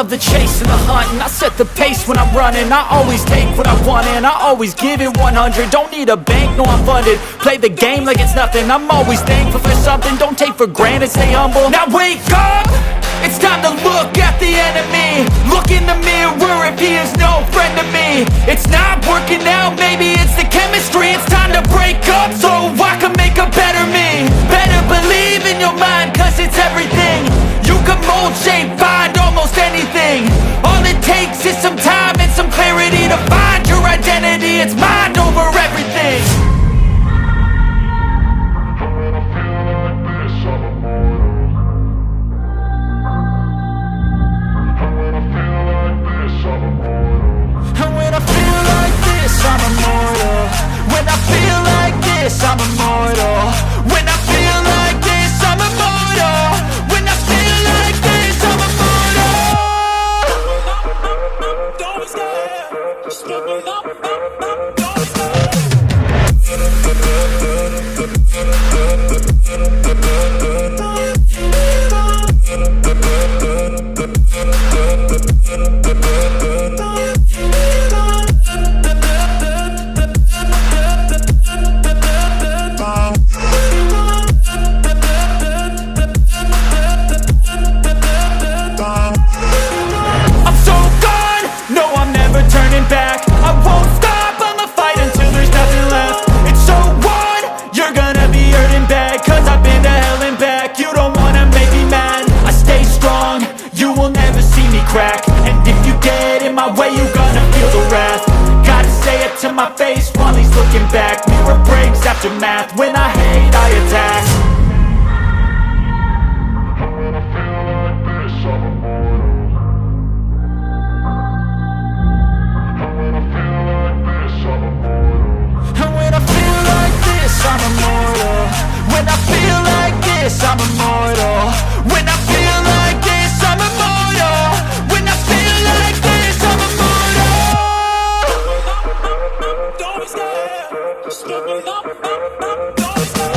love the chase and the hunt, and I set the pace when I'm running. I always take what I want and I always give it 100. Don't need a bank, no I'm funded. Play the game like it's nothing. I'm always thankful for something. Don't take for granted, stay humble. Now wake up! It's time to look at the enemy. Look in the mirror if he is no friend to me. It's not working out, maybe it's the chemistry. It's time to break up so I can make a better me. Better believe in your mind, cause it's everything. You can mold, shape, find almost anything. All it takes is some time and some clarity to find your identity. It's mind over everything. I'm immortal. When I feel like this, I'm immortal. When I feel like this, I'm immortal. When I feel like this, I'm immortal. Don't stop, just give it up, don't stop. Back. I won't stop, I'ma fight until there's nothing left. It's so on, you're gonna be hurting bad, cause I've been to hell and back. You don't wanna make me mad, I stay strong, you will never see me crack. And if you get in my way, you're gonna feel the wrath. Gotta say it to my face while he's looking back. Mirror breaks after math, when I hate I attack. I'm immortal. When I feel like this, I'm immortal. When I feel like this, I'm immortal. When I feel like this, I'm immortal. Don't be scared, just give it up, don't stop.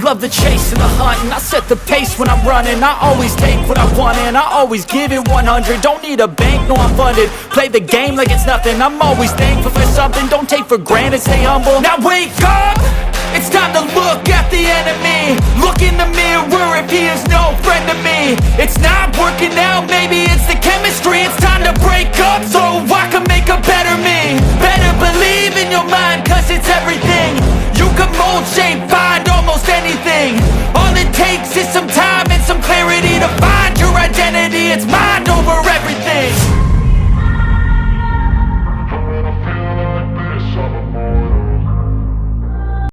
Love the chase and the hunt, and I set the pace when I'm running. I always take what I want and I always give it 100. Don't need a bank, no I'm funded. Play the game like it's nothing. I'm always thankful for something. Don't take for granted, stay humble. Now wake up! It's time to look at the enemy. Look in the mirror if he is no friend to me. It's not working out, maybe it's the chemistry. It's time to break up so I can make a better me. Better believe in your mind, cause it's everything. You can mold, shape, find almost anything. All it takes is some time and some clarity to find your identity. It's mind over everything.